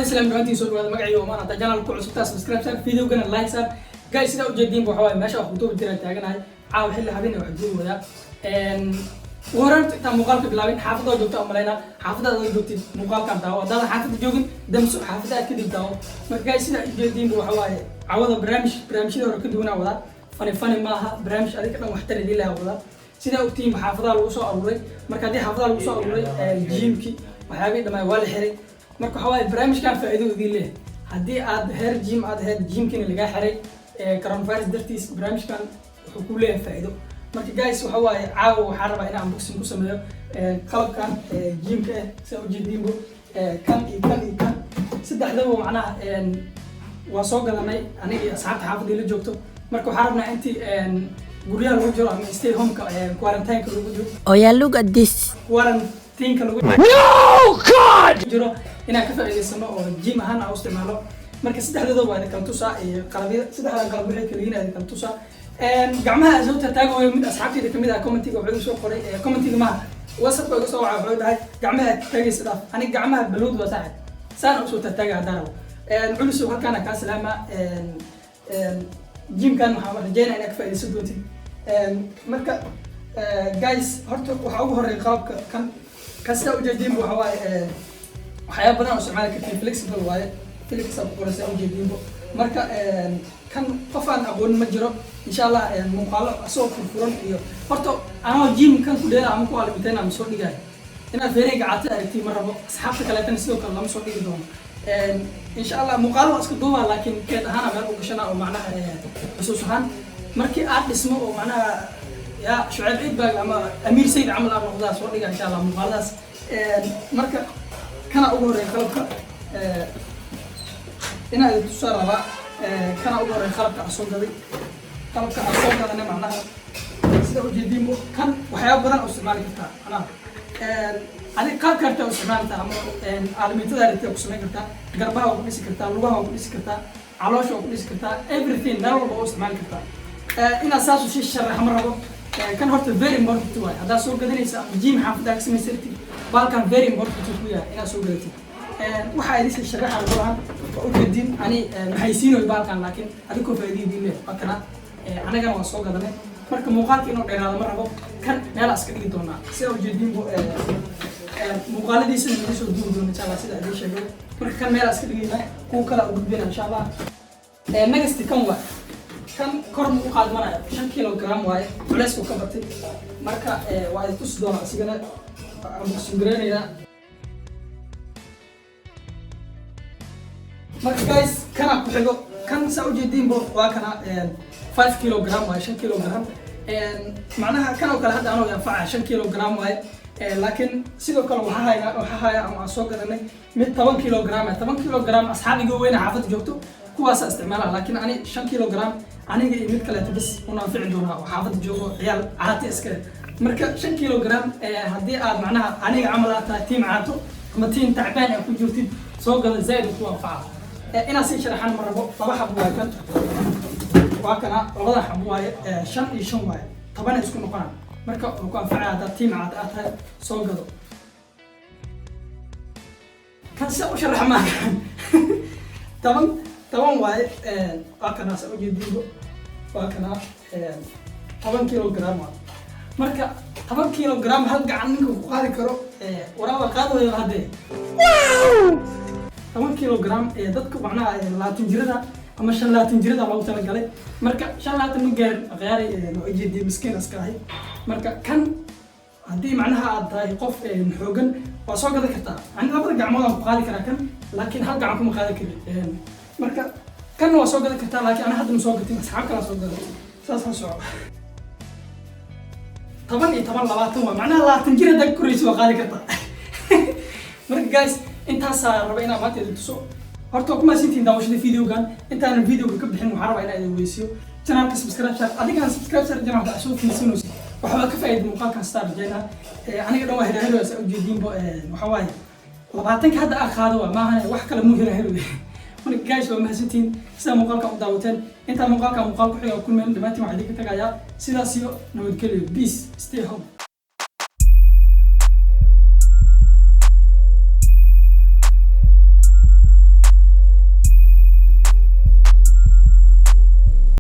سلام دعوتي سو هذا مقعي وما أنا تجانا الكل عصبتها سبسكرايب صار فيديو قلنا لايك صار جايز إذا وجدين بوحواي ماشى وخطوب ترى تاجنا عاو حل حبينا وحدود وذا ورنت تام مقالك بلاوين حافظة جبتها أملانا حافظة جبتي مقال كم تاو ده حافظة جوجن دمسو حافظة أكيد تاو ما جايز إذا وجدين بوحواي عوض برامج ده وركضونا وذا فني maaha barnaamij adiga dhan wax tar ilaa wada sida uu team xaafadaha lagu soo aruuray marka hadii xaafadaha lagu soo aruuray gymki waxyaabay dhamay waa la xiray marka waxa way barnaamijkan faa'iido u leeyahay hadii aad heer gym aad heer gymkina laga xiray coronavirus dartiis barnaamijkan wuxuu ku leeyahay faa'iido marka guys waxa way caawa waxa rabaa inaan unboxing ku sameeyo qalabkan gymka sida u jeedinbo kan saddexdaba macnaha waa soo gadanay aniga asxaabta xaafadii la joogto marka waxaan rabnaa intii guryaha lagu jiro ama stay home ka quarantine ka lagu jiro oh yeah look at this quarantine ka lagu jiro inaan ka faa'iideysano oo gym ahaan aan u isticmaalo marka saddexdooda waa kala tusaa iyo qalabyada saddexdan qalab waxay kala yihiin kala tusaa gacmaha asawta taagooyo mid asxaabtayda kamid ah commentiga wuxuu soo qoray commentiga ma WhatsApp ka soo wacay wuxuu dhahay gacmaha taagaysa dhaaf aniga gacmaha balowd waa saacad saan u soo taagaa darabo culus halkaan ka salaama جيم كان محمد رجعنا إنك في سدوتي مركا جايز هرت وحاوه الرقاب كان كسر جديم وحواي وحياة بدنا وسمعنا كتير فليكسبل واي فليكسبل ورسا جديم مركا كان قفان أقول مجرب إن شاء الله مقالة أسوق في الفرن هرت أنا جيم كان كلنا عم قال بتنا مسؤول جاي أنا فريق عتاء كتير مرة أصحابك لا تنسوا كلام مسؤول جدهم إن شاء الله مقالة أسكت دوما لكن كده أنا ما بقولشنا أو معناها خصوصا مركي آرت اسمه أو معناها يا شعيب عيد بقى أما أمير سيد عمل أمر خلاص ورجع إن شاء الله مقالة مركا كان أقول خلقك هنا تصير بقى كان أقول خلقك أصول ذي خلقك أصول ذي أنا معناها سيدو جديم كان وحياة بدن أستعمال كتير أنا أنا كم كرت أستعمال تام عالميته ده رتي أقسمه كرتا قربها وكل شيء كرتا لغها وكل شيء كرتا علاش وكل شيء كرتا everything نروح بأستعمال كرتا إن أساسه شيء الشرح مرة كان هرت very important توي هذا سوق قدرني جيم حافظ داكس مسيرتي بالكان very important توي إن سوق قدرتي وحاجة ليش الشرح على القرآن وأكدين أنا محيسينه بالكان لكن هذيكم فايدين دي له أكنا أنا كان سوق قدرني marka muuqaalkii inuu dheeraado ma rabo kan meel aska dhigi doonaa sida ujeedin muuqaaladiisa inuu soo duubi doono insha Allah sida ay sheegay marka kan meel aska dhigina kuwa kala u gudbina insha Allah next kan kor mu qaadmanaya 5 kilogram waaye culeysku ka batay marka waa ay tus doonaa sigana aan sugreynayna marka guys kana ku xigo kan sa ujeedin waa kana 5 kilogram واي 5 kilogram معناها كانوا كلا هذا أنا ينفع 5 kilogram واي لكن سيدو كلا وحاها أما أسوق أنا 8 kilogram 8 kilogram أصحابي جوين عافت جوتو كواس استعمالها لكن أنا 5 kilogram أنا جي كلا بس ونافع دونها وحافظ جو عيال عاتي إسكال مركب 5 kilogram هدي معناها أنا عملها تيم عاتو كم تيم تعبان أكون جوتي سوق زائد وتوفع أنا سيشرحان مرة طبعا بواكن وكنا لبدا حبواي 5 iyo 5 waay 10 isku noqon marka uu ku anfacay hada team aad soo gado kan soo sharax ma taban waay wakana soo jeediyo wakana 10 kilogram marka 10 kilogram hal gacan ninka ku qaadi karo waraaba qaadayo hadee 10 kilogram dadku macnaha 20 jirada أما شن لا تنجرد على وتر قلي مركا شن لا تنجر غير نوجد مسكين أسكاهي مركا كان هدي معناها هاي قف نحوجن وصاق ذا كتا عندنا بدك عمود مقالي كراكن لكن هل قاعكم مقالي كذي مركا كان وصاق ذا كتا لكن أنا حد مساق تيم أصحاب كلا صاق ذا ساس صعب طبعا لا تنوى معناها لا تنجرد ذا كريس وقالي كتا مركا جايز أنت هسا ربعنا ما تقدر تسوق horta kuma sintiin daawashada videogan intaan videoga ka bixin waxaan rabaa inaan weysiyo channelka subscribe share adiga subscribe share channelka asoo fiirsanayso waxa ka faa'iido muuqaalkan star jeena aniga dhan waa hiraahiro sa ujeedin waxa waaye 20 hadda qaado ma ahan wax kale mu hiraahiro marka guys waa mahadsantiin sida muuqaalka u daawateen inta muuqaalka ku xiga ku meel dhamaantii waxaan idinka tagayaa sidaas iyo nabadgelyo peace stay home